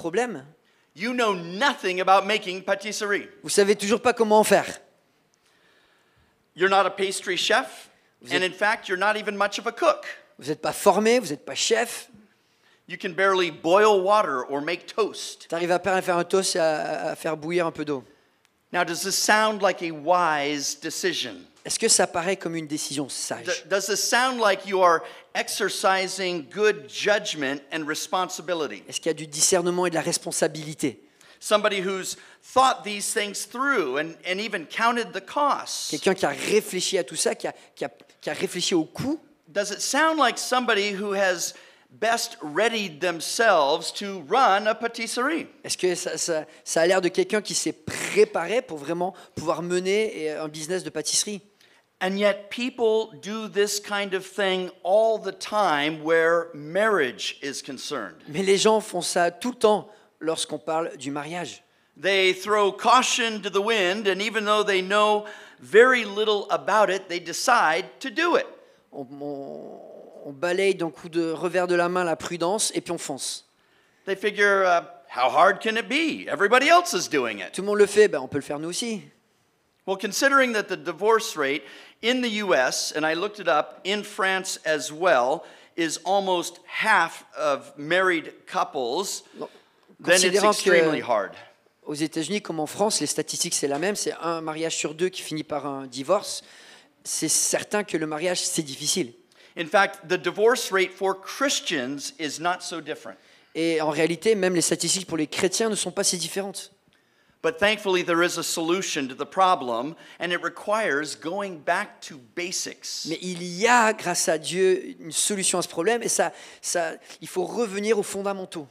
problème, you know nothing about making pâtisserie. vous savez toujours pas comment en faire. You're not a pastry chef, Vous and êtes- in fact, you're not even much of a cook. Vous n'êtes pas formé, vous n'êtes pas chef. You can barely boil water or make toast. Tu arrives à peine à faire un toast et à faire bouillir un peu d'eau. Now, does this sound like a wise decision? Est-ce que ça paraît comme une décision sage? Does this sound like you are exercising good judgment and responsibility? Est-ce qu'il y a du discernement et de la responsabilité? Somebody who's thought these things through and even counted the costs. Quelqu'un qui a réfléchi à tout ça, qui a réfléchi au coût? Does it sound like somebody who has best readied themselves to run a pâtisserie? Est-ce que ça a l'air de quelqu'un qui s'est préparé pour vraiment pouvoir mener un business de pâtisserie? And yet people do this kind of thing all the time where marriage is concerned. Mais les gens font ça tout le temps lorsqu'on parle du mariage. They throw caution to the wind, and even though they know very little about it, they decide to do it. On balaye d'un coup de revers de la main la prudence et puis on fonce. They figure, how hard can it be? Everybody else is doing it. Tout le monde le fait, ben on peut le faire nous aussi. Well, considering that the divorce rate in the US, and I looked it up, in France as well, is almost half of married couples, then it's Considérant extremely que hard. aux États-Unis comme en France, les statistiques c'est la même, c'est un mariage sur deux qui finit par un divorce. C'est certain que le mariage c'est difficile. In fact, the divorce rate for Christians is not so different. Et en réalité, même les statistiques pour les chrétiens ne sont pas si différentes. But thankfully, there is a solution to the problem, and it requires going back to basics. Mais il y a, grâce à Dieu, une solution à ce problème et il faut revenir aux fondamentaux.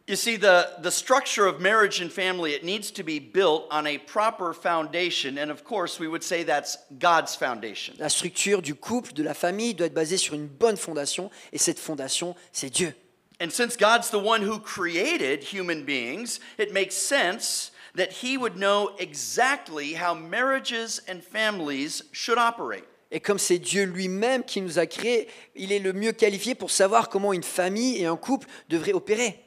You see, the structure of marriage and family, it needs to be built on a proper foundation, and of course, we would say that's God's foundation. La structure du couple, de la famille, doit être basée sur une bonne fondation et cette fondation, c'est Dieu. And since God's the one who created human beings, it makes sense that He would know exactly how marriages and families should operate. Et comme c'est Dieu lui-même qui nous a créés, il est le mieux qualifié pour savoir comment une famille et un couple devraient opérer.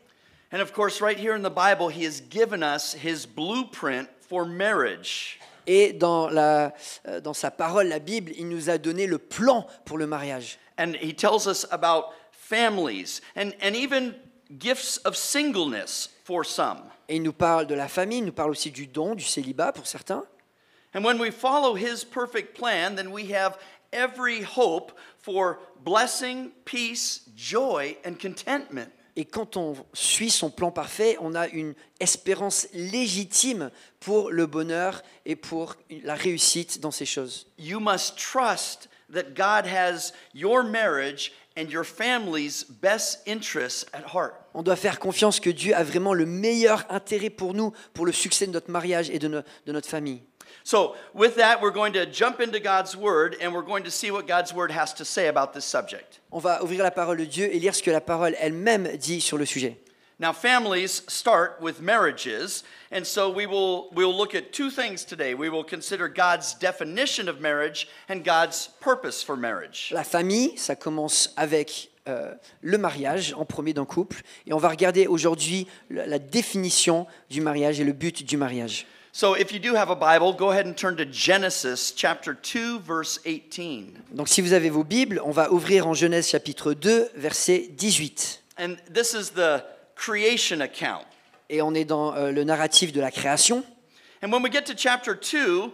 And of course, right here in the Bible, He has given us His blueprint for marriage. Et dans sa parole, la Bible, il nous a donné le plan pour le mariage. And He tells us about families and even gifts of singleness for some. Et il nous parle de la famille, il nous parle aussi du don, du célibat pour certains. And when we follow His perfect plan, then we have every hope for blessing, peace, joy, and contentment. Et quand on suit son plan parfait, on a une espérance légitime pour le bonheur et pour la réussite dans ces choses. You must trust that God has your marriage and your family's best interests at heart. On doit faire confiance que Dieu a vraiment le meilleur intérêt pour nous, pour le succès de notre mariage et de notre famille. So, with that, we're going to jump into God's Word and we're going to see what God's Word has to say about this subject. On va ouvrir la parole de Dieu et lire ce que la parole elle-même dit sur le sujet. Now, families start with marriages, and so we'll look at two things today. We will consider God's definition of marriage and God's purpose for marriage. La famille, ça commence avec le mariage en premier d'un couple. Et on va regarder aujourd'hui la définition du mariage et le but du mariage. So, if you do have a Bible, go ahead and turn to Genesis chapter 2, verse 18. Donc si vous avez vos Bibles, on va ouvrir en Genèse chapitre 2, verset 18. And this is the creation account. Et on est dans le narratif de la création. And when we get to chapter 2,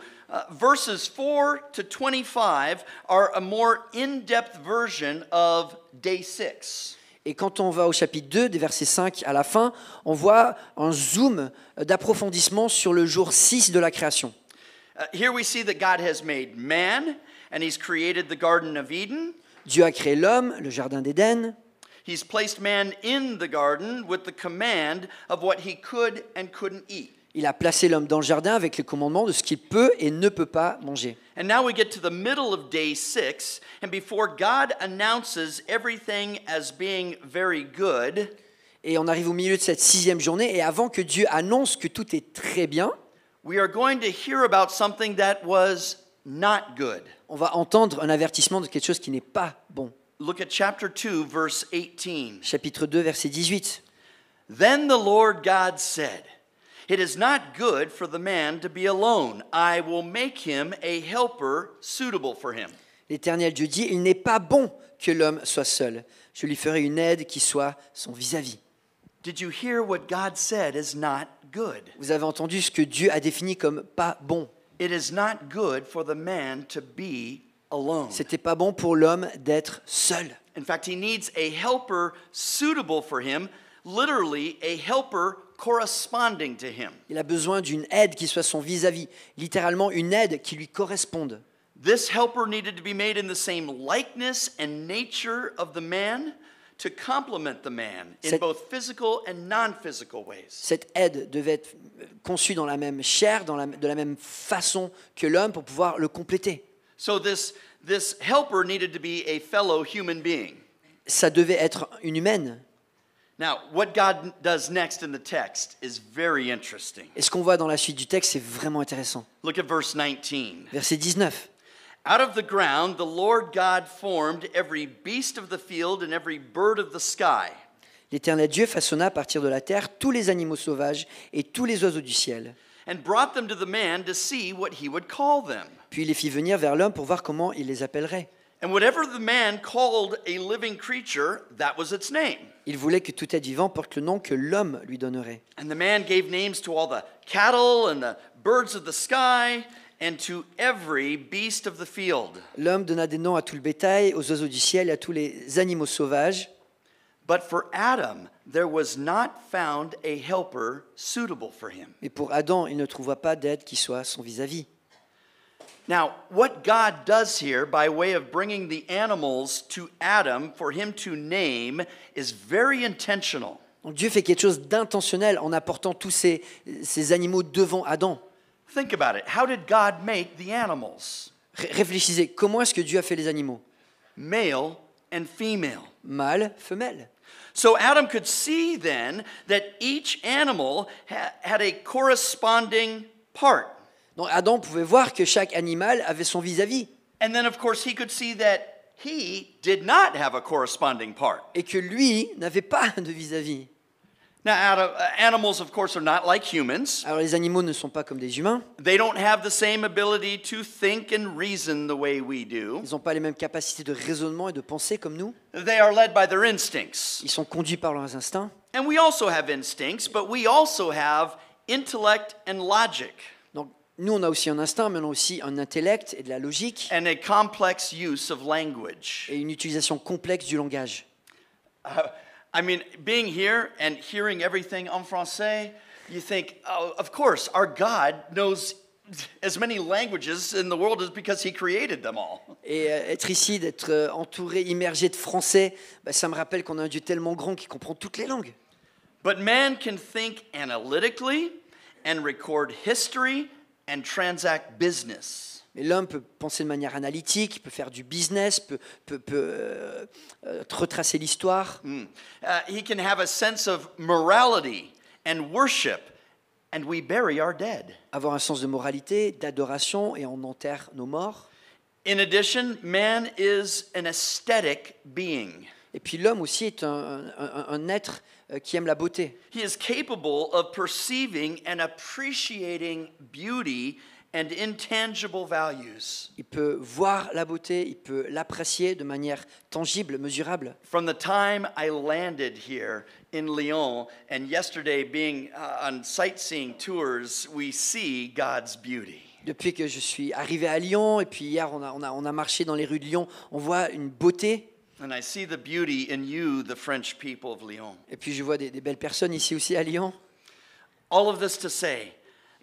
verses 4 to 25 are a more in-depth version of day 6. Et quand on va au chapitre 2, des versets 5 à la fin, on voit un zoom d'approfondissement sur le jour 6 de la création. Here we see that God has made man, and He's created the Garden of Eden. Dieu a créé l'homme, le jardin d'Éden. He's placed man in the garden with the command of what he could and couldn't eat. Il a placé l'homme dans le jardin avec les commandements de ce qu'il peut et ne peut pas manger. And now we get to the middle of day 6, and before God announces everything as being very good, Et on arrive au milieu de cette 6e journée, et avant que Dieu annonce que tout est très bien, we are going to hear about something that was not good. on va entendre un avertissement de quelque chose qui n'est pas bon. Look at chapter 2, verse 18. Chapitre 2, verset 18. Then the Lord God said, "It is not good for the man to be alone. I will make him a helper suitable for him." L'Éternel Dieu dit, il n'est pas bon que l'homme soit seul. Je lui ferai une aide qui soit son vis-à-vis. Did you hear what God said is not good? Vous avez entendu ce que Dieu a défini comme pas bon. It is not good for the man to be alone. C'était pas bon pour l'homme d'être seul. In fact, he needs a helper suitable for him, literally a helper corresponding to him. Il a besoin d'une aide qui soit son vis-à-vis, littéralement une aide qui lui corresponde. This helper needed to be made in the same likeness and nature of the man to complement the man in both physical and non-physical ways. Cette aide devait être conçue dans la même chair, de la même façon que l'homme pour pouvoir le compléter. So this helper needed to be a fellow human being. Ça devait être une humaine. Now, what God does next in the text is very interesting. Et ce qu'on voit dans la suite du texte, c'est vraiment intéressant. Look at verse 19. Verset 19. Out of the ground, the Lord God formed every beast of the field and every bird of the sky. L'Éternel Dieu façonna à partir de la terre tous les animaux sauvages et tous les oiseaux du ciel. And brought them to the man to see what he would call them. Puis il les fit venir vers l'homme pour voir comment il les appellerait. And whatever the man called a living creature, that was its name. Il voulait que tout être vivant porte le nom que l'homme lui donnerait. And the man gave names to all the cattle and the birds of the sky and to every beast of the field. L'homme donna des noms à tout le bétail, aux oiseaux du ciel et à tous les animaux sauvages. But for Adam, there was not found a helper suitable for him. Mais pour Adam, il ne trouva pas d'aide qui soit son vis-à-vis. Now, what God does here by way of bringing the animals to Adam for him to name is very intentional. Donc Dieu fait quelque chose d'intentionnel en apportant tous ces animaux devant Adam. Think about it. How did God make the animals? Réfléchissez, comment est-ce que Dieu a fait les animaux? Male and female. Mâle, femelle. So Adam could see then that each animal had a corresponding part. Donc Adam pouvait voir que chaque animal avait son vis-à-vis. And then of course he could see that he did not have a corresponding part. Et que lui n'avait pas de vis-à-vis. Now animals of course are not like humans. Alors les animaux ne sont pas comme des humains. They don't have the same ability to think and reason the way we do. Ils n'ont pas les mêmes capacités de raisonnement et de pensée comme nous. They are led by their instincts. Ils sont conduits par leurs instincts. And we also have instincts, but we also have intellect and logic. Donc nous on a aussi un instinct, mais on a aussi un intellect et de la logique. And a complex use of language. Et une utilisation complexe du langage. I mean, being here and hearing everything en français, you think, oh, of course, our God knows as many languages in the world as because he created them all. Et être ici, d'être entouré, immergé de français, ça me rappelle qu'on a un Dieu tellement grand qui comprend toutes les langues. But man can think analytically and record history and transact business. Mais l'homme peut penser de manière analytique, peut faire du business, peut retracer l'histoire. He can have a sense of morality and worship, and we bury our dead. Avoir un sens de moralité, d'adoration, et on enterre nos morts. In addition, man is an aesthetic being. Et puis l'homme aussi est un être qui aime la beauté. He is capable of perceiving and appreciating beauty and intangible values. Il peut voir la beauté, il peut l'apprécier de manière tangible, mesurable. From the time I landed here in Lyon and yesterday being on sightseeing tours, we see God's beauty. Depuis que je suis arrivé à Lyon, et puis hier on a marché dans les rues de Lyon, on voit une beauté. And I see the beauty in you, the French people of Lyon. Et puis je vois des belles personnes ici aussi à Lyon. All of this to say,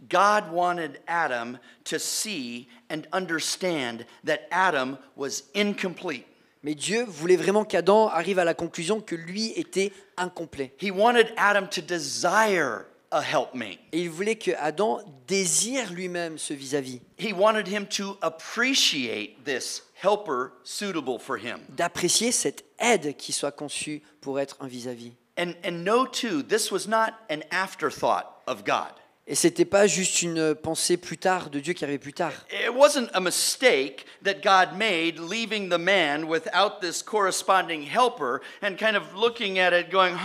God wanted Adam to see and understand that Adam was incomplete. Mais Dieu voulait vraiment qu'Adam arrive à la conclusion que lui était incomplet. He wanted Adam to desire a helpmate. Et il voulait que Adam désire lui-même ce vis-à-vis. He wanted him to appreciate this helper suitable for him. D'apprécier cette aide qui soit conçue pour être un vis-à-vis. And know too, this was not an afterthought of God. Et c'était pas juste une pensée plus tard de Dieu qui arrivait plus tard. It wasn't a mistake that God made leaving the man without this corresponding helper and kind of looking at it going,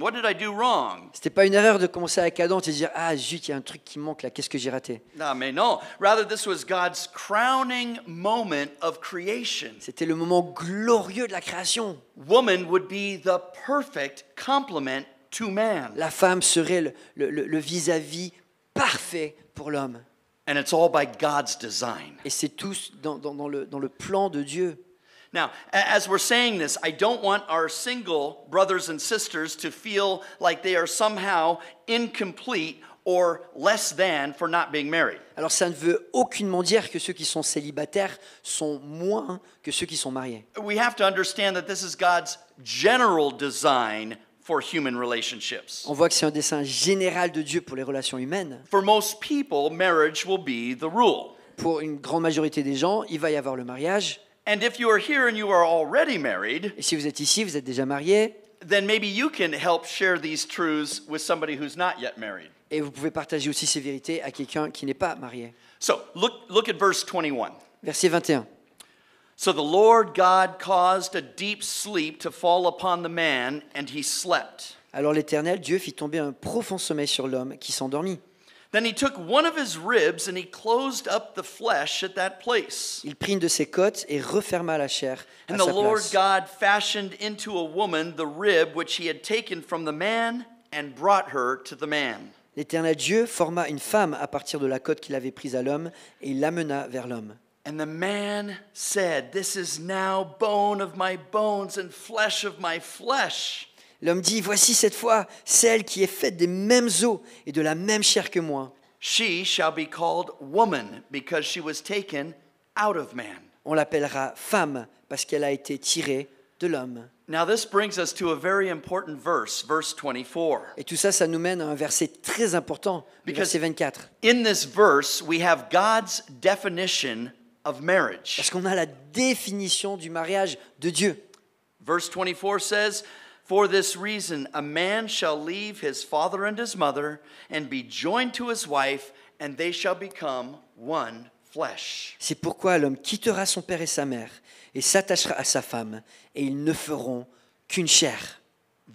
what did I do wrong? C'était pas une erreur de commencer avec Adam et de dire ah zut, il y a un truc qui manque là, qu'est-ce que j'ai raté? No, mais non. Rather, this was God's crowning moment of creation. C'était le moment glorieux de la création. Woman would be the perfect complement to man. La femme serait le vis-à-vis parfait pour l'homme. And it's all by God's design. Et c'est tout dans le plan de Dieu. Now, as we're saying this, I don't want our single brothers and sisters to feel like they are somehow incomplete or less than for not being married. Alors ça ne veut aucunement dire que ceux qui sont célibataires sont moins que ceux qui sont mariés. We have to understand that this is God's general design for human relationships. On voit que c'est un dessein général de Dieu pour les relations humaines. For most people, marriage will be the rule. Pour une grande majorité des gens, il va y avoir le mariage. And if you are here and you are already married, Et si vous êtes ici, vous êtes déjà marié, then maybe you can help share these truths with somebody who's not yet married. et vous pouvez partager aussi ces vérités à quelqu'un qui n'est pas marié. So, look at verse 21. Verset 21. So the Lord God caused a deep sleep to fall upon the man, and he slept. Alors l'Éternel, Dieu, fit tomber un profond sommeil sur l'homme qui s'endormit. Then he took one of his ribs and he closed up the flesh at that place. Il prit une de ses côtes et referma la chair à And sa the Lord place. God fashioned into a woman the rib which he had taken from the man and brought her to the man. L'Éternel Dieu forma une femme à partir de la côte qu'il avait prise à l'homme et il l'amena vers l'homme. And the man said, "This is now bone of my bones and flesh of my flesh." L'homme dit, voici cette fois celle qui est faite des mêmes os et de la même chair que moi. She shall be called woman because she was taken out of man. On l'appellera femme parce qu'elle a été tirée de l'homme. Now this brings us to a very important verse 24. Et tout ça, ça nous mène à un verset très important, le Because- verset 24. In this verse, we have God's definition of marriage. Parce qu'on a la définition du mariage de Dieu. Verse 24 says, "For this reason a man shall leave his father and his mother and be joined to his wife, and they shall become one flesh." C'est pourquoi l'homme quittera son père et sa mère et s'attachera à sa femme, et ils ne feront qu'une chair.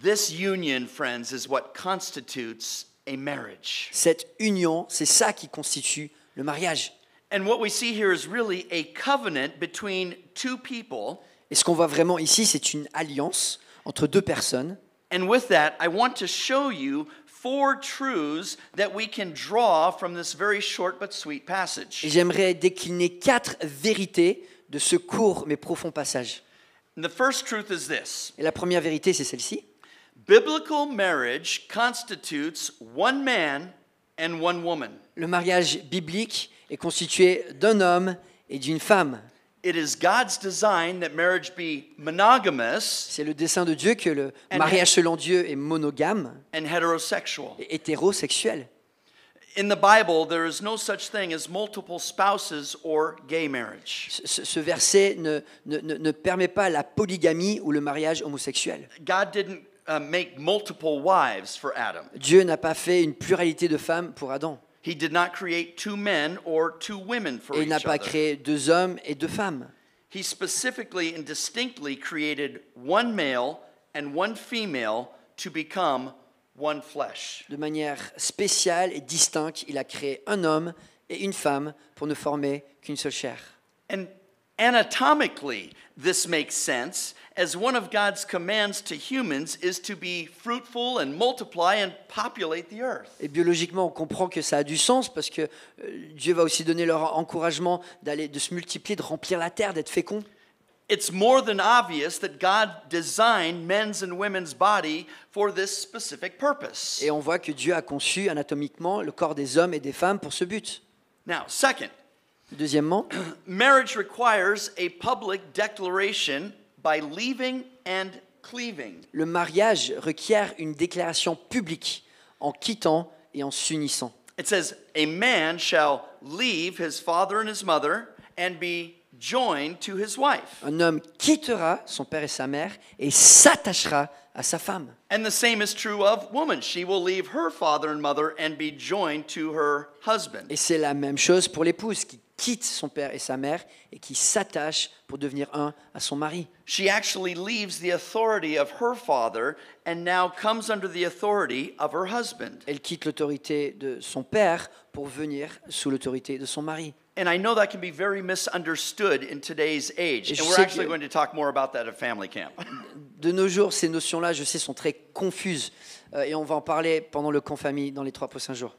This union, friends, is what constitutes a marriage. Cette union, c'est ça qui constitue le mariage. And what we see here is really a covenant between two people. Et ce qu'on voit vraiment ici, c'est une alliance entre deux personnes. And with that, I want to show you 4 truths that we can draw from this very short but sweet Et passage. j'aimerais décliner 4 vérités de ce court mais profond passage. And the first truth is this: Et la première vérité, c'est celle-ci. biblical marriage constitutes one man and one woman. Le mariage biblique est constitué d'un homme et d'une femme. It is God's design that marriage be monogamous C'est le dessein de Dieu que le And- mariage selon Dieu est monogame and heterosexual. et hétérosexuel. In the Bible, there is no such thing as multiple spouses or gay marriage. Ce verset ne permet pas la polygamie ou le mariage homosexuel. God didn't make multiple wives for Adam. Dieu n'a pas fait une pluralité de femmes pour Adam. He did not create 2 men or 2 women for Et il n'a each pas other. créé 2 hommes et 2 femmes. He specifically and distinctly created one male and one female to become one flesh. De manière spéciale et distincte, il a créé un homme et une femme pour ne former qu'une seule chair. And anatomically, this makes sense, as one of God's commands to humans is to be fruitful and multiply and populate the earth. Et biologiquement, on comprend que ça a du sens parce que Dieu va aussi donner leur encouragement de se multiplier, de remplir la terre, d'être fécond. It's more than obvious that God designed men's and women's body for this specific purpose. Et on voit que Dieu a conçu anatomiquement le corps des hommes et des femmes pour ce but. Now, second, Deuxièmement, marriage requires a public declaration by leaving and cleaving. le mariage requiert une déclaration publique en quittant et en s'unissant. It says, "A man shall leave his father and his mother and be joined to his wife. Un homme quittera son père et sa mère et s'attachera à sa femme. And the same is true of woman. She will leave her father and mother and be joined to her husband. Et c'est la même chose pour l'épouse qui quitte son père et sa mère et qui s'attache pour devenir un à son mari. She actually leaves the authority of her father and now comes under the authority of her husband. Elle quitte l'autorité de son père pour venir sous l'autorité de son mari. And I know that can be very misunderstood in today's age. Et je And we're sais actually que- going to talk more about that at family camp. De nos jours, ces notions-là, je sais, sont très confuses. Et on va en parler pendant le camp famille dans les 3 prochains jours.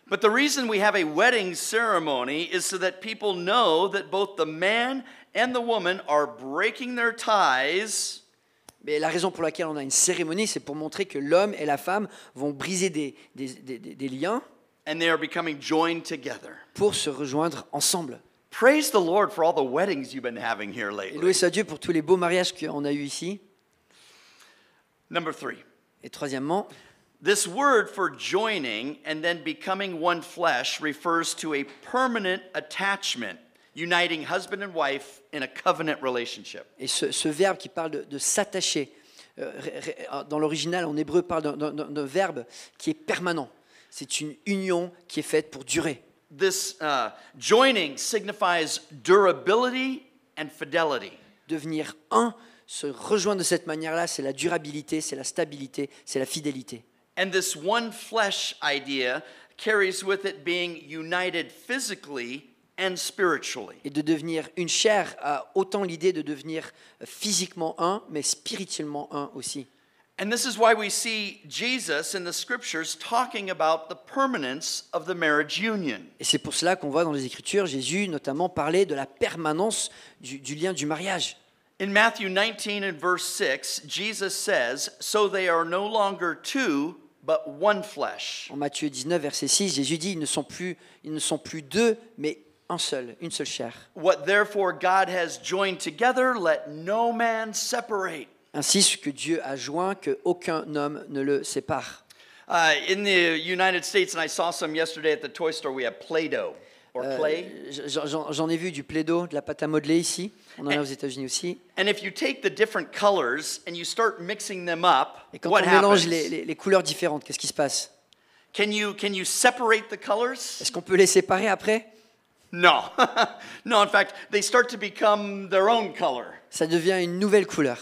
But the reason we have a wedding ceremony is so that people know that both the man and the woman are breaking their ties Mais la raison pour laquelle on a une cérémonie, c'est pour montrer que l'homme et la femme vont briser des liens and they are becoming joined together. pour se rejoindre ensemble. Praise the Lord for all the weddings you've been having here Et lately. loué soit Dieu pour tous les beaux mariages qu'on a eus ici. Number 3. Et troisièmement, This word for joining and then becoming one flesh refers to a permanent attachment, uniting husband and wife in a covenant relationship. et ce verbe qui parle de s'attacher, dans l'original en hébreu parle d'un verbe qui est permanent. C'est une union qui est faite pour durer. This joining signifies durability and fidelity. Devenir un, se rejoindre de cette manière-là, c'est la durabilité, c'est la stabilité, c'est la fidélité. And this one flesh idea carries with it being united physically and spiritually. Et de devenir une chair a autant l'idée de devenir physiquement un, mais spirituellement un aussi. And this is why we see Jesus in the scriptures talking about the permanence of the marriage union. Et c'est pour cela qu'on voit dans les Écritures Jésus notamment parler de la permanence du lien du mariage. In Matthew 19 and verse 6, Jesus says, "So they are no longer two, but one flesh." En Matthieu 19, verset 6, Jésus dit, ils ne sont plus deux, mais un seul, une seule chair. What therefore God has joined together, let no man separate. Ainsi, ce que Dieu a joint, qu'aucun homme ne le sépare. In the United States, and I saw some yesterday at the toy store, we have Play-Doh or clay. J'en ai vu du Play-Doh, de la pâte à modeler ici. On en a aux États-Unis aussi. And if you take the different colors and you start mixing them up, Et quand what on mélange happens? les couleurs différentes, qu'est-ce qui se passe? Can you separate the colors? Est-ce qu'on peut les séparer après? No. No, in fact, they start to become their own color. Ça devient une nouvelle couleur.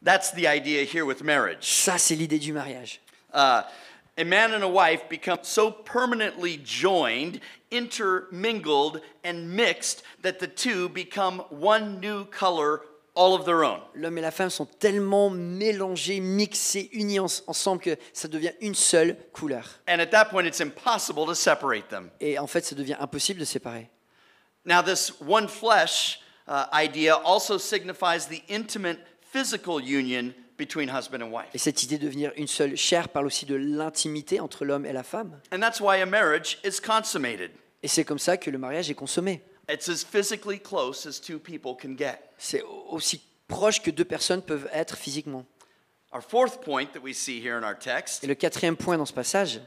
That's the idea here with marriage. Ça, c'est l'idée du mariage. A man and a wife become so permanently joined, intermingled, and mixed that the two become one new color all of their own. L'homme et la femme sont tellement mélangés, mixés, unis ensemble que ça devient une seule couleur. And at that point, it's impossible to separate them. Et en fait, ça devient impossible de séparer. Now, this one flesh idea also signifies the intimate physical union between husband and wife. Et cette idée de devenir une seule chair parle aussi de l'intimité entre l'homme et la femme. And that's why a marriage is consummated. Et c'est comme ça que le mariage est consommé. It's as physically close as two people can get. C'est aussi proche que deux personnes peuvent être physiquement. Our fourth point that we see here in our text, Et le quatrième point dans ce passage,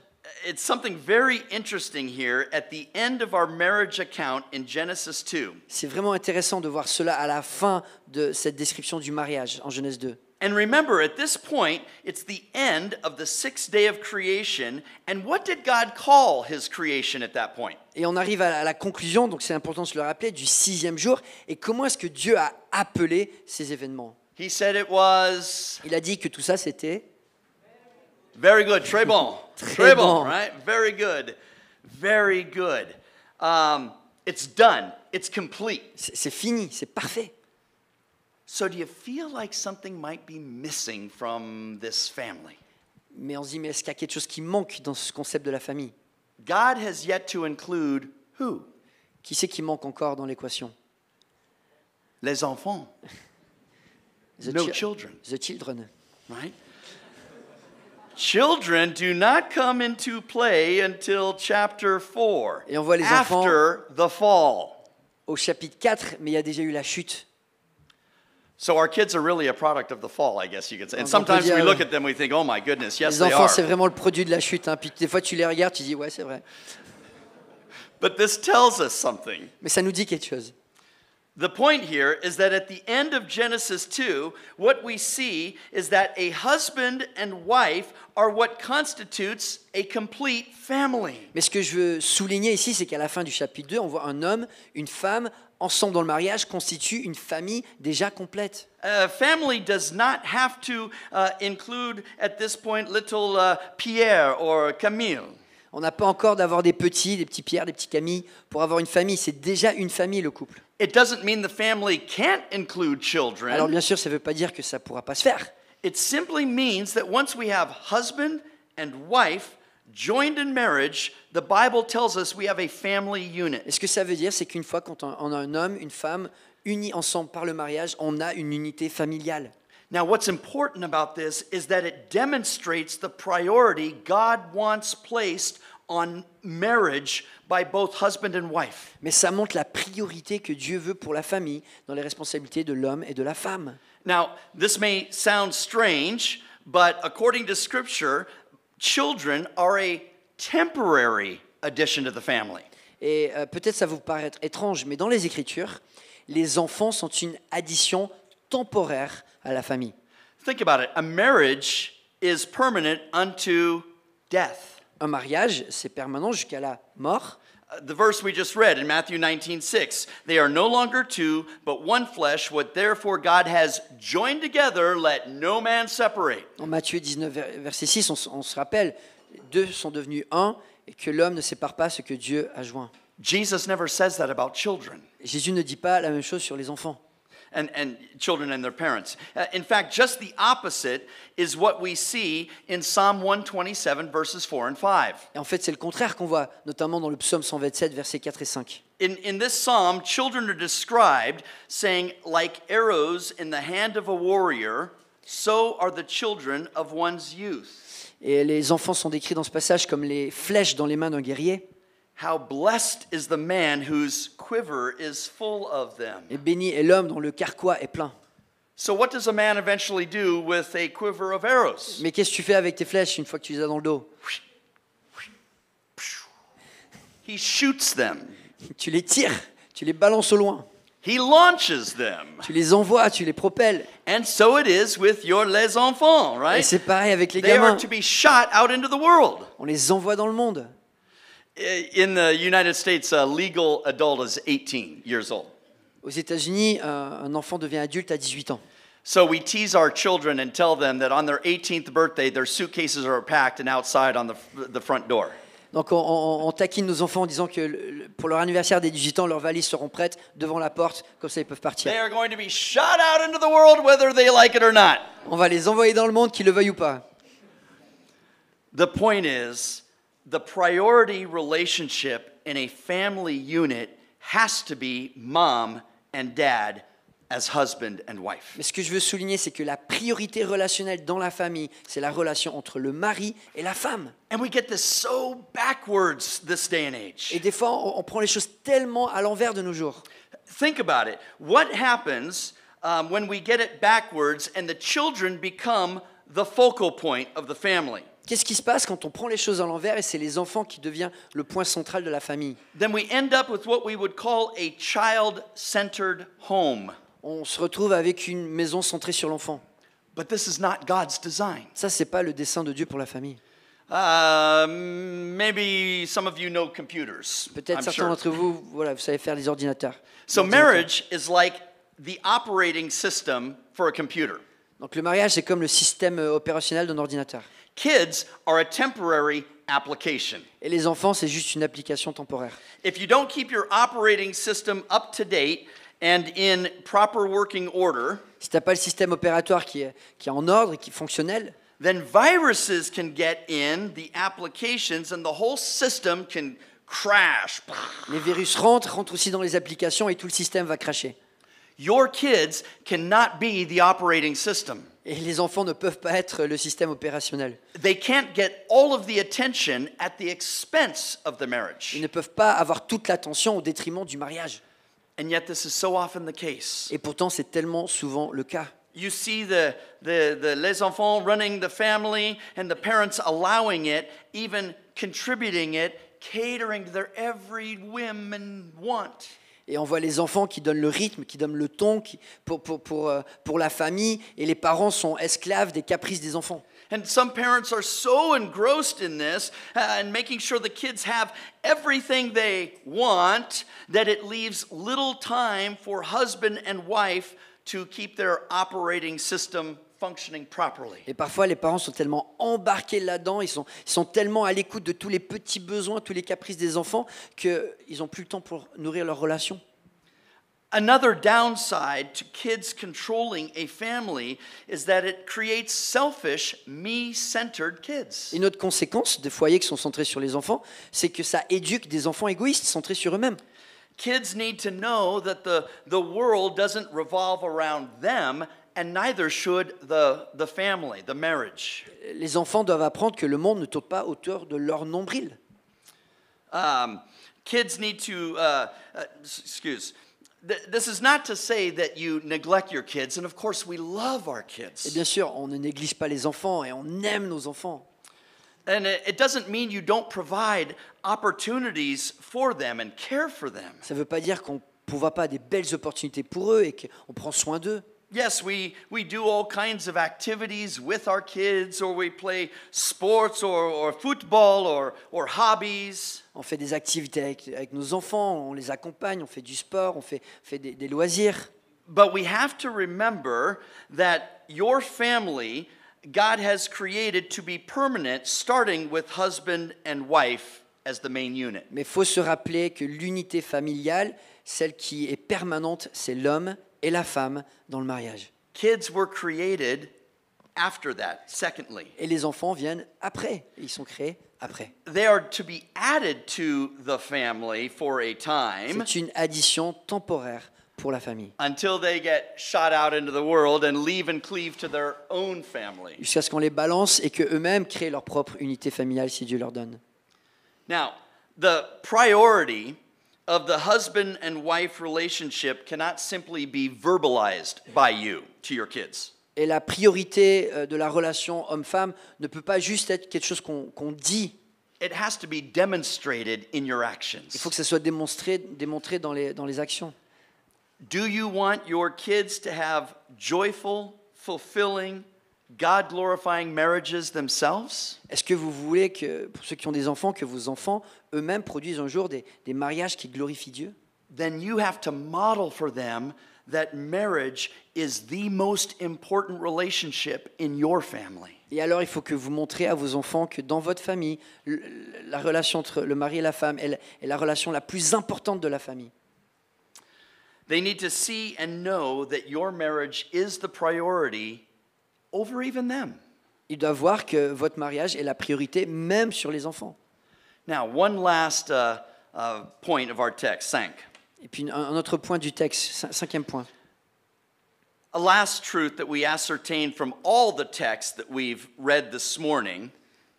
it's something very interesting here at the end of our marriage account in Genesis 2. c'est vraiment intéressant de voir cela à la fin de cette description du mariage en Genèse 2. And remember, at this point, it's the end of the sixth day of creation. And what did God call his creation at that point? Et on arrive à la conclusion, donc c'est important de se le rappeler, du 6e jour. Et comment est-ce que Dieu a appelé ces événements? He said it was Il a dit que tout ça, c'était very good, très bon. Très bon. Right? Very good. Very good. It's done. It's complete. c'est fini, c'est parfait. So do you feel like something might be missing from this family? Mais on se dit, mais est-ce qu'il y a quelque chose qui manque dans ce concept de la famille? God has yet to include who? Qui c'est qui manque encore dans l'équation? Les enfants. The No chi- children. The children. Right? Children do not come into play until chapter 4. Et on voit les enfants- after the fall. Au chapitre 4, mais il y a déjà eu la chute. So our kids are really a product of the fall, I guess you could say. And Donc, on peut sometimes we dire, look at them, we think, oh my goodness, yes Les they enfants, are. c'est vraiment le produit de la chute. Hein. Puis des fois, tu les regardes, tu dis, ouais, c'est vrai. But this tells us something. Mais ça nous dit quelque chose. The point here is that at the end of Genesis 2, what we see is that a husband and wife are what constitutes a complete family. Mais ce que je veux souligner ici, c'est qu'à la fin du chapitre 2, on voit un homme, une femme, ensemble dans le mariage, constituent une famille déjà complète. A family does not have to include at this point little Pierre or Camille. On n'a pas encore d'avoir des petits Pierre, des petits Camille pour avoir une famille. C'est déjà une famille, le couple. It doesn't mean the family can't include children. Alors bien sûr, ça ne veut pas dire que ça ne pourra pas se faire. It simply means that once we have husband and wife joined in marriage, the Bible tells us we have a family unit. Et ce que ça veut dire, c'est qu'une fois qu'on a un homme, une femme, unis ensemble par le mariage, on a une unité familiale. Now, what's important about this is that it demonstrates the priority God wants placed on marriage by both husband and wife. Mais ça montre la priorité que Dieu veut pour la famille dans les responsabilités de l'homme et de la femme. Now, this may sound strange, but according to Scripture, children are a temporary addition to the family. Et peut-être ça vous paraître étrange, mais dans les Écritures, les enfants sont une addition temporaire à la famille. Think about it. A marriage is permanent unto death. Un mariage, c'est permanent jusqu'à la mort. The verse we just read in Matthew 19:6, they are no longer two, but one flesh. What therefore God has joined together, let no man separate. En Matthieu 19, verset 6, on se rappelle, deux sont devenus un et que l'homme ne sépare pas ce que Dieu a joint. Jesus never says that about children. Jésus ne dit pas la même chose sur les enfants. And children and their parents. In fact, just the opposite is what we see in Psalm 127, verses 4 and 5. Et en fait, c'est le contraire qu'on voit, notamment dans le psaume 127, versets 4 et 5. In this psalm, children are described saying, like arrows in the hand of a warrior, so are the children of one's youth. Et les enfants sont décrits dans ce passage comme les flèches dans les mains d'un guerrier. How blessed is the man whose quiver is full of them. Et béni est l'homme dont le carquois est plein. So what does a man eventually do with a quiver of arrows? Mais qu'est-ce que tu fais avec tes flèches une fois que tu les as dans le dos? He shoots them. Tu les tires, tu les balances au loin. He launches them. Tu les envoies, tu les propelles. And so it is with your les enfants, Et right? c'est pareil avec les They are gamins. to be shot out into the world. On les envoie dans le monde. In the United States, a legal adult is 18 years old. Aux États-Unis, un enfant devient adulte à 18 ans. So we tease our children and tell them that on their 18th birthday, their suitcases are packed and outside on the front door. Donc on taquine nos enfants en disant que pour leur anniversaire des 18 ans, leurs valises seront prêtes devant la porte, comme ça ils peuvent partir. They are going to be shot out into the world whether they like it or not. On va les envoyer dans le monde, qu'ils le veuillent ou pas. The point is, the priority relationship in a family unit has to be mom and dad as husband and wife. Mais ce que je veux souligner, c'est que la priorité relationnelle dans la famille, c'est la relation entre le mari et la femme. And we get this so backwards this day and age. Et des fois, on prend les choses tellement à l'envers de nos jours. Think about it. What happens when we get it backwards and the children become the focal point of the family? Qu'est-ce qui se passe quand on prend les choses à l'envers et c'est les enfants qui deviennent le point central de la famille? Then we end up with what we would call a child-centered home. On se retrouve avec une maison centrée sur l'enfant. But this is not God's design. Ça, c'est pas le dessein de Dieu pour la famille. Maybe some of you know computers. Peut-être I'm certains sure. d'entre vous, voilà, vous savez faire des ordinateurs. So marriage is like the operating system for a computer. Donc le mariage, c'est comme le système opérationnel d'un ordinateur. Kids are a temporary application. Et les enfants, c'est juste une application temporaire. If you don't keep your operating system up to date and in proper working order, Si tu n'as pas le système opératoire qui est en ordre et qui est fonctionnel, then viruses can get in the applications and the whole system can crash. les virus rentrent aussi dans les applications et tout le système va cracher. Your kids cannot be the operating system. Et les enfants ne peuvent pas être le système opérationnel. They can't get all of the attention at the expense of the marriage. Ils ne peuvent pas avoir toute l'attention au détriment du mariage. And yet this is so often the case. Et pourtant, c'est tellement souvent le cas. You see les enfants running the family and the parents allowing it, even contributing it, catering to their every whim and want. Et on voit les enfants qui donnent le rythme, qui donnent le ton pour la famille, et les parents sont esclaves des caprices des enfants. And some parents are so engrossed in this and making sure the kids have everything they want that it leaves little time for husband and wife to keep their operating system functioning properly. Et parfois, les parents sont tellement embarqués là-dedans, ils sont tellement à l'écoute de tous les petits besoins, tous les caprices des enfants, qu'ils n'ont plus le temps pour nourrir leur relation. Another downside to kids controlling a family is that it creates selfish, me-centered kids. Une autre conséquence des foyers qui sont centrés sur les enfants, c'est que ça éduque des enfants égoïstes, centrés sur eux-mêmes. Kids need to know that the world doesn't revolve around them, and neither should the family, the marriage. Les enfants doivent apprendre que le monde ne tourne pas autour de leur nombril. Kids need to, this is not to say that you neglect your kids, and of course we love our Et kids. bien sûr, on ne néglige pas les enfants et on aime nos enfants. And it doesn't mean you don't provide opportunities for them and care for them. Ça ne veut pas dire qu'on ne pourvoit pas des belles opportunités pour eux et qu'on prend soin d'eux. Yes, we do all kinds of activities with our kids, or we play sports or football or hobbies. On fait des activités avec nos enfants, on les accompagne, on fait du sport, on fait des loisirs. But we have to remember that your family, God has created to be permanent, starting with husband and wife as the main unit. Mais il faut se rappeler que l'unité familiale, celle qui est permanente, c'est l'homme et la femme dans le mariage. Kids were created after that, secondly. Et les enfants viennent après, ils sont créés après. They are to be added to the family for a time C'est une addition temporaire pour la famille, until they get shot out into the world and leave and cleave to their own family. jusqu'à ce qu'on les balance et qu'eux-mêmes créent leur propre unité familiale si Dieu leur donne. Now, the priority of the husband and wife relationship cannot simply be verbalized by you to your kids. Et la priorité de la relation homme-femme ne peut pas juste être quelque chose qu'on dit. It has to be demonstrated in your actions. Il faut que ça soit démontré dans les actions. Do you want your kids to have joyful, fulfilling, God-glorifying marriages themselves? Est-ce que vous voulez que, pour ceux qui ont des enfants, que vos enfants eux-mêmes produisent un jour des mariages qui glorifient Dieu? Then you have to model for them that marriage is the most important relationship in your family. Et alors, il faut que vous montrez à vos enfants que dans votre famille, la relation entre le mari et la femme est la relation la plus importante de la famille. They need to see and know that your marriage is the priority over even them. Ils doivent voir que votre mariage est la priorité, même sur les enfants. Now, one last point of our text, 5. Et puis un autre point du texte, cinquième point. A last truth that we ascertain from all the texts that we've read this morning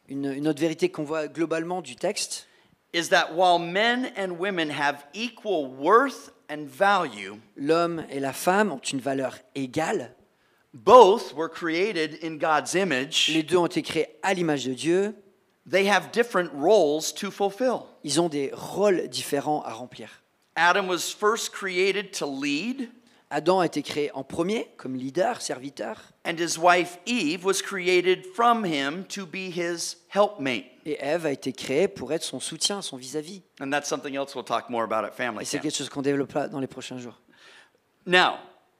Une autre vérité qu'on voit globalement du texte, is that while men and women have equal worth and value, l'homme et la femme ont une valeur égale. both were created in God's image. Les deux ont été créés à l'image de Dieu. They have different roles to fulfill. Ils ont des rôles différents à remplir. Adam was first created to lead, Adam a été créé en premier comme leader, serviteur, and his wife Eve was created from him to be his helpmate. et Ève a été créée pour être son soutien, son vis-à-vis. And that's something else we'll talk more about at Et Family c'est Camp. quelque chose qu'on développera dans les prochains jours. Now,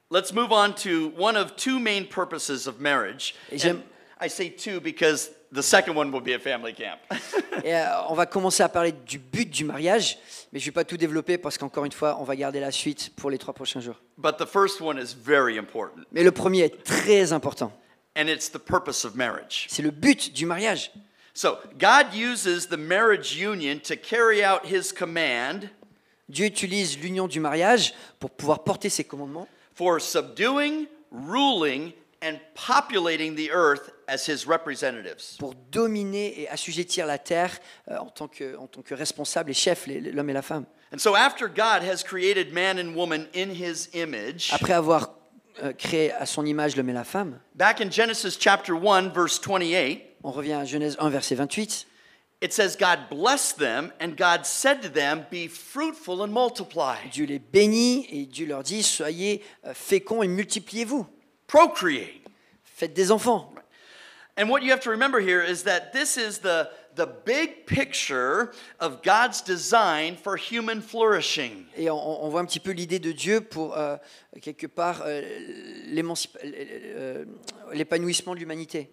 let's move on to one of two main purposes of marriage. Et j'aime- And I say two because the second one will be at Family Camp. Et on va commencer à parler du but du mariage, mais je ne vais pas tout développer parce qu'encore une fois, on va garder la suite pour les 3 prochains jours. But the first one is very important, Mais le premier est très important. and it's the purpose of marriage. C'est le but du mariage. So, God uses the marriage union to carry out his command Dieu utilise l'union du mariage pour pouvoir porter ses commandements, for subduing, ruling, and populating the earth as his representatives. pour dominer et assujettir la terre en tant que responsable et chef, l'homme et la femme. And so after God has created man and woman in his image, Après avoir créé à son image l'homme et la femme, back in Genesis chapter 1 verse 28, on revient à Genèse 1, verset 28, it says God blessed them and God said to them, be fruitful and multiply. Dieu les bénit et Dieu leur dit, soyez féconds et multipliez-vous. Procreate. Faites des enfants. And what you have to remember here is that this is the big picture of God's design for human flourishing. Et on voit un petit peu l'idée de Dieu pour, quelque part, l'épanouissement de l'humanité.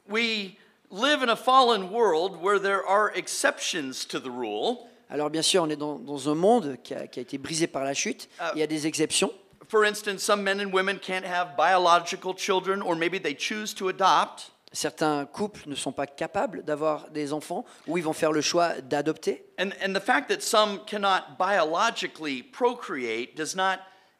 We live in a fallen world where there are exceptions to the rule. Alors bien sûr, on est dans un monde qui a été brisé par la chute. Il y a des exceptions. For instance, some men and women can't have biological children, or maybe they choose to adopt. Certains couples ne sont pas capables d'avoir des enfants ou ils vont faire le choix d'adopter. And the fact that some cannot biologically procreate does not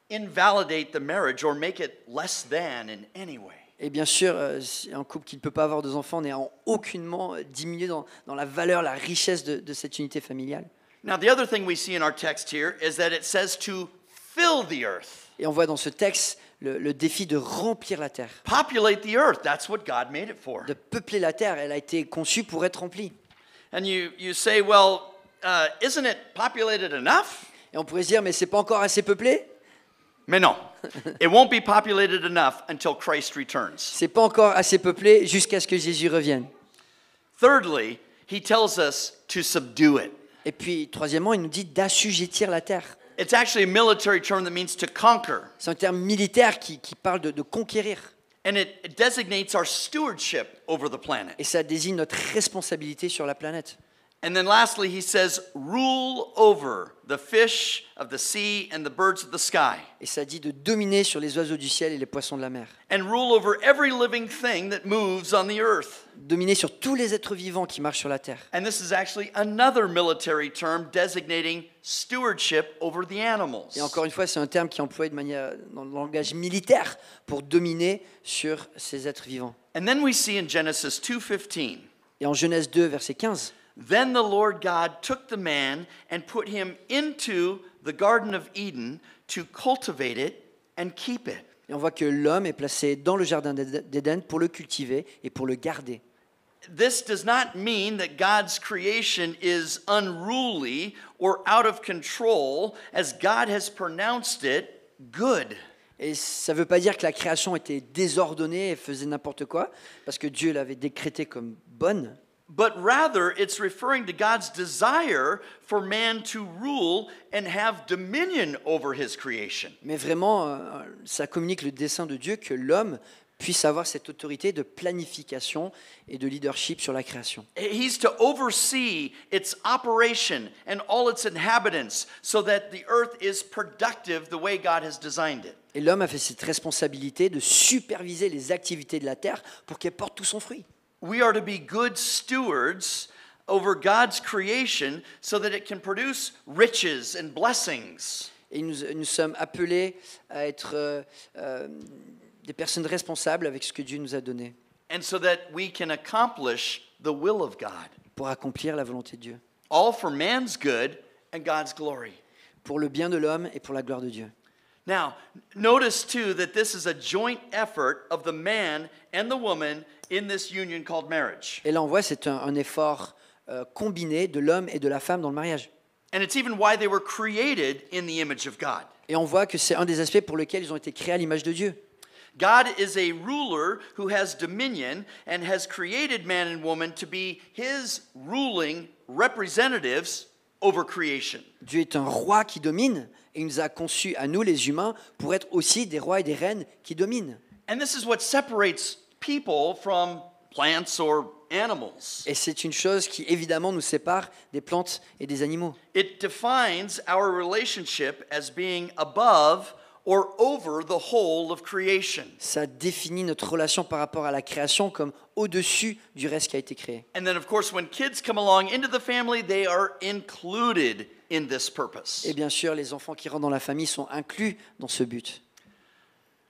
invalidate the marriage or make it less than in any way. Et bien sûr, un couple qui ne peut pas avoir des enfants n'est en aucunement diminué dans la valeur, la richesse de cette unité familiale. Now, the other thing we see in our text here is that it says to fill the earth. Et on voit dans ce texte le défi de remplir la terre. Populate the earth. That's what God made it for. De peupler la terre, elle a été conçue pour être remplie. And you say, well, isn't it populated enough? Et on pourrait se dire, mais c'est pas encore assez peuplé? Mais non. It won't be populated enough until Christ returns. C'est pas encore assez peuplé jusqu'à ce que Jésus revienne. Thirdly, he tells us to subdue it. Et puis, troisièmement, il nous dit d'assujettir la terre. It's actually a military term that means to conquer. C'est un terme militaire qui parle de conquérir. And it designates our stewardship over the planet. Et ça désigne notre responsabilité sur la planète. And then lastly, he says, rule over the fish of the sea and the birds of the sky. Et ça dit de dominer sur les oiseaux du ciel et les poissons de la mer. And rule over every living thing that moves on the earth. Dominer sur tous les êtres vivants qui marchent sur la terre. And this is actually another military term designating stewardship over the animals. Et encore une fois, c'est un terme qui est employé de manière, dans le langage militaire pour dominer sur ces êtres vivants. And then we see in Genesis 2:15. Et en Genèse 2, verset 15, Then the Lord God took the man and put him into the Garden of Eden to cultivate it and keep it. et on voit que l'homme est placé dans le jardin d'Éden pour le cultiver et pour le garder. This does not mean that God's creation is unruly or out of control, as God has pronounced it good. Et ça ne veut pas dire que la création était désordonnée et faisait n'importe quoi, parce que Dieu l'avait décrétée comme bonne. But rather, it's referring to God's desire for man to rule and have dominion over his creation. Mais vraiment, ça communique le dessein de Dieu que l'homme puisse avoir cette autorité de planification et de leadership sur la création. He's to oversee its operation and all its inhabitants so that the earth is productive the way God has designed it. Et l'homme a fait cette responsabilité de superviser les activités de la terre pour qu'elle porte tout son fruit. We are to be good stewards over God's creation so that it can produce riches and blessings. Et nous sommes appelés à être des personnes responsables avec ce que Dieu nous a donné And so that we can accomplish the will of God, pour accomplir la volonté de Dieu, all for man's good and God's glory. pour le bien de l'homme et pour la gloire de Dieu. Now, notice too that this is a joint effort of the man and the woman in this union called marriage. Et là, on voit c'est un effort combiné de l'homme et de la femme dans le mariage. And it's even why they were created in the image of God. Et on voit que c'est un des aspects pour lesquels ils ont été créés à l'image de Dieu. God is a ruler who has dominion and has created man and woman to be his ruling representatives over creation. Dieu est un roi qui domine et il nous a conçus à nous les humains pour être aussi des rois et des reines qui dominent. And this is what separates people from plants or animals. Et c'est une chose qui évidemment nous sépare des plantes et des animaux. It defines our relationship as being above or over the whole of creation. Ça définit notre relation par rapport à la création comme au-dessus du reste qui a été créé. And then of course when kids come along into the family, they are included in this purpose. Et bien sûr, les enfants qui rentrent dans la famille sont inclus dans ce but.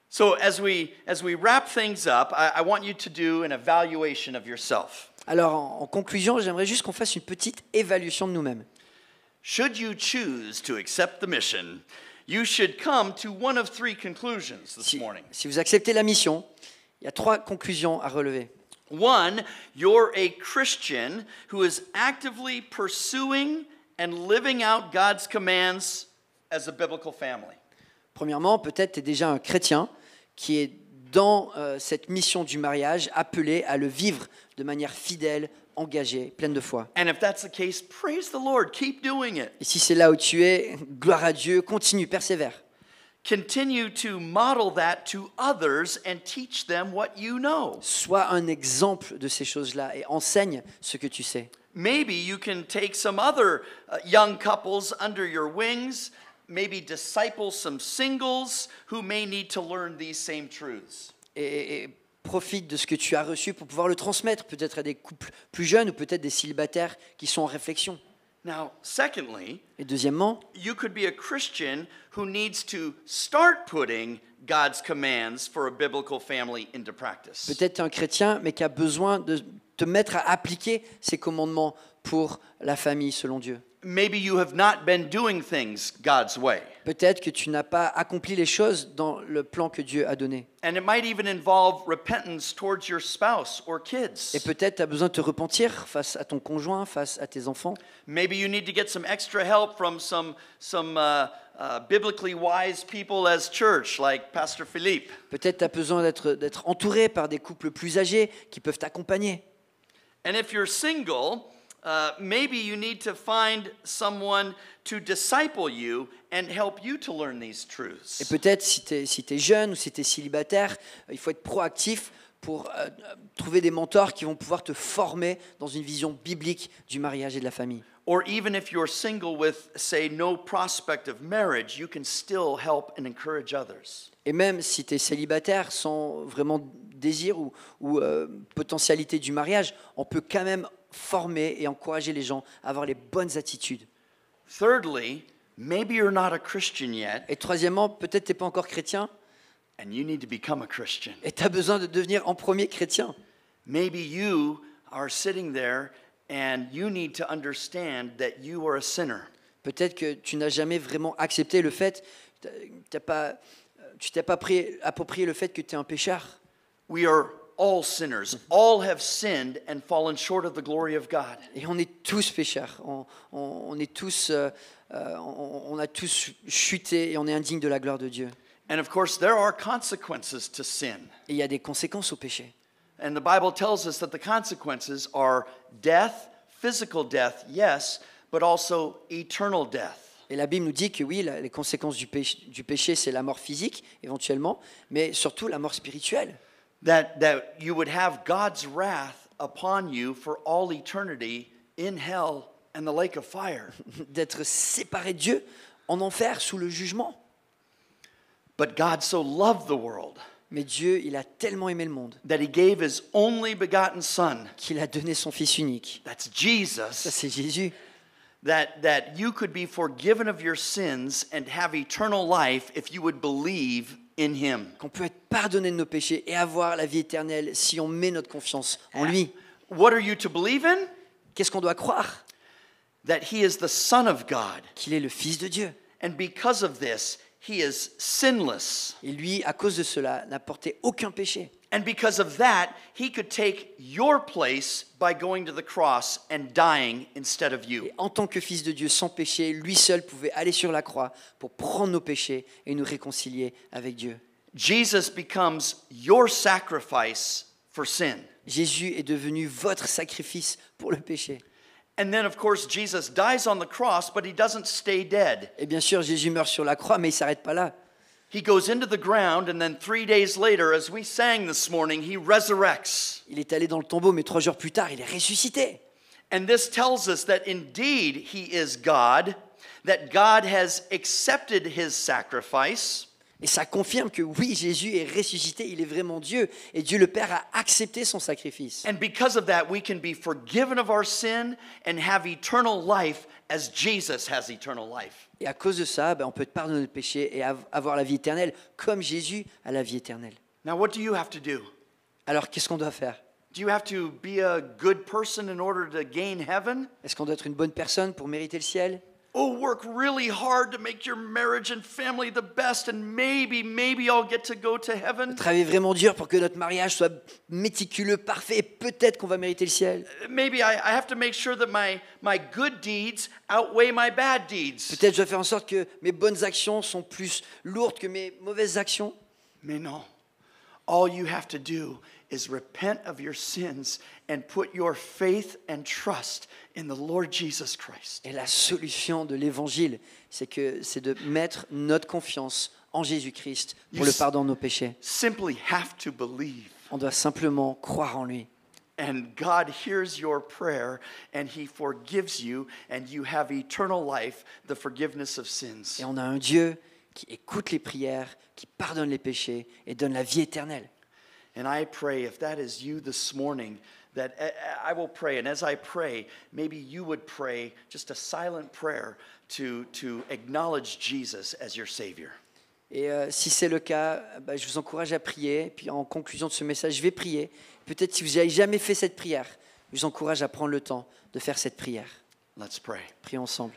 So as we wrap things up, I want you to do an evaluation of yourself. Alors, en conclusion, j'aimerais juste qu'on fasse une petite évaluation de nous-mêmes. Should you choose to accept the mission, you should come to one of three conclusions this morning. Si vous acceptez la mission, il y a 3 conclusions à relever. One, you're a Christian who is actively pursuing and living out God's commands as a biblical family. Premièrement, peut-être tu es déjà un chrétien qui est dans cette mission du mariage, appelé à le vivre de manière fidèle, engagée, pleine de foi. And if that's the case, praise the Lord. Keep doing it. Et si c'est là où tu es, gloire à Dieu, continue, persévère. Continue to model that to others and teach them what you know. Sois un exemple de ces choses-là et enseigne ce que tu sais. Maybe you can take some other young couples under your wings, maybe disciple some singles who may need to learn these same truths. Et profite de ce que tu as reçu pour pouvoir le transmettre, peut-être à des couples plus jeunes ou peut-être des célibataires qui sont en réflexion. Now, secondly, Et deuxièmement, you could be a Christian who needs to start putting God's commands for a biblical family into practice. peut-être tu es un chrétien, mais qui a besoin de te mettre à appliquer ces commandements pour la famille selon Dieu. Maybe you have not been doing things God's way. Peut-être que tu n'as pas accompli les choses dans le plan que Dieu a donné. And it might even involve repentance towards your spouse or kids. Et peut-être tu as besoin de te repentir face à ton conjoint, face à tes enfants. Maybe you need to get some extra help from some biblically wise people as church, like Pastor Philippe. Peut-être tu as besoin d'être entouré par des couples plus âgés qui peuvent t'accompagner. And if you're single, maybe you need to find someone to disciple you and help you to learn these truths. Et peut-être si tu es jeune ou si tu es célibataire, il faut être proactif pour trouver des mentors qui vont pouvoir te former dans une vision biblique du mariage et de la famille. Or even if you're single with, say, no prospect of marriage, you can still help and encourage others. Et même si tu es célibataire sans vraiment désir ou potentialité du mariage, on peut quand même former et encourager les gens à avoir les bonnes attitudes. Thirdly, maybe you're not a Christian yet, Et troisièmement, peut-être tu n'es pas encore chrétien and you need to become a Christian. et tu as besoin de devenir en premier chrétien. Maybe you are sitting there and you need to understand that you are a sinner. Peut-être que tu n'as jamais vraiment accepté le fait, tu t'es pas approprié le fait que tu es un pécheur. We are all sinners. All have sinned and fallen short of the glory of God. Et on est tous pécheurs. On est tous, on a tous chuté et on est indigne de la gloire de Dieu. And of course, there are consequences to sin. Et il y a des conséquences au péché. And the Bible tells us that the consequences are death, physical death, yes, but also eternal death. Et la Bible nous dit que oui, les conséquences du péché, c'est la mort physique, éventuellement, mais surtout la mort spirituelle. That you would have God's wrath upon you for all eternity in hell and the lake of fire. D'être séparé de Dieu en enfer sous le jugement. But God so loved the world Mais Dieu, il a tellement aimé le monde that he gave his only begotten son, qu'il a donné son Fils unique. that's Ça, Jesus, c'est Jésus. that you could be forgiven of your sins and have eternal life if you would believe in him. Qu'on peut être pardonné de nos péchés et avoir la vie éternelle si on met notre confiance en lui. What are you to believe in? Qu'est-ce qu'on doit croire? That he is the Son of God. Qu'il est le Fils de Dieu. And because of this, he is sinless. Et lui, à cause de cela, n'a porté aucun péché. And because of that, he could take your place by going to the cross and dying instead of you. Et en tant que Fils de Dieu sans péché, lui seul pouvait aller sur la croix pour prendre nos péchés et nous réconcilier avec Dieu. Jesus becomes your sacrifice for sin. Jésus est devenu votre sacrifice pour le péché. And then, of course, Jesus dies on the cross, but he doesn't stay dead. Et bien sûr, Jésus meurt sur la croix, mais il ne s'arrête pas là. He goes into the ground, and then 3 days later, as we sang this morning, he resurrects. Il est allé dans le tombeau, mais 3 jours plus tard, il est ressuscité. And this tells us that indeed he is God, that God has accepted his sacrifice. Et ça confirme que oui, Jésus est ressuscité, il est vraiment Dieu. Et Dieu le Père a accepté son sacrifice. And because of that, we can be forgiven of our sin and have eternal life as Jesus has eternal life. Et à cause de ça, on peut pardonner le péché et avoir la vie éternelle comme Jésus a la vie éternelle. Now, what do you have to do? Alors, qu'est-ce qu'on doit faire? Do you have to be a good person in order to gain heaven? Est-ce qu'on doit être une bonne personne pour mériter le ciel? Oh, work really hard to make your marriage and family the best, and maybe I'll get to go to heaven. Travailler vraiment dur pour que notre mariage soit méticuleux, parfait, et peut-être qu'on va mériter le ciel. Maybe I have to make sure that my good deeds outweigh my bad deeds. Peut-être je dois faire en sorte que mes bonnes actions sont plus lourdes que mes mauvaises actions. Mais non. All you have to do is repent of your sins and put your faith and trust in the Lord Jesus Christ. Et la solution de l'évangile, c'est de mettre notre confiance en Jésus-Christ pour le pardon de nos péchés. Simply have to believe. On doit simplement croire en lui. And God hears your prayer and he forgives you and you have eternal life, the forgiveness of sins. Et on a un Dieu qui écoute les prières, qui pardonne les péchés et donne la vie éternelle. And I pray, if that is you this morning, that I will pray. And as I pray, maybe you would pray just a silent prayer to acknowledge Jesus as your Savior. Et si c'est le cas, je vous encourage à prier. Et puis en conclusion de ce message, je vais prier. Peut-être si vous n'avez jamais fait cette prière, je vous encourage à prendre le temps de faire cette prière. Let's pray. Prions ensemble.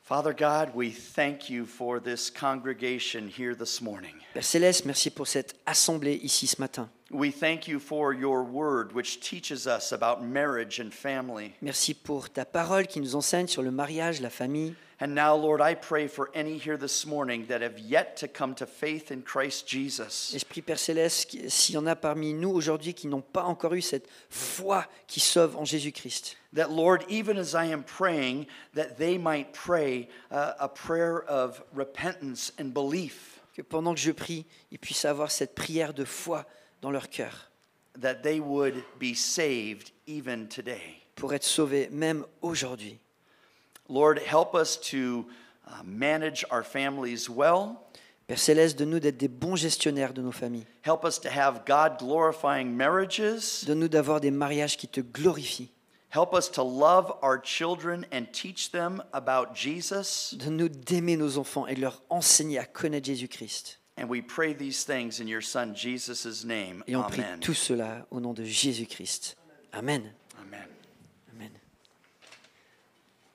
Father God, we thank you for this congregation here this morning. Père Céleste, merci pour cette assemblée ici ce matin. We thank you for your word which teaches us about marriage and family. Merci pour ta parole qui nous enseigne sur le mariage, la famille. And now, Lord, I pray for any here this morning that have yet to come to faith in Christ Jesus. Et je prie, Père Céleste, s'il y en a parmi nous aujourd'hui qui n'ont pas encore eu cette foi qui sauve en Jésus-Christ. That, Lord, even as I am praying, that they might pray a prayer of repentance and belief. Que pendant que je prie, ils puissent avoir cette prière de foi dans leur cœur. That they would be saved even today. Pour être sauvés même aujourd'hui. Lord, help us to manage our families well. Père Céleste, donne-nous d'être des bons gestionnaires de nos familles. Help us to have God-glorifying marriages. Donne-nous d'avoir des mariages qui te glorifient. Help us to love our children and teach them about Jesus. Donne-nous d'aimer nos enfants et de leur enseigner à connaître Jésus-Christ. And we pray these things in your Son Jesus' name. Et on prie Amen. tout cela au nom de Jésus-Christ. Amen.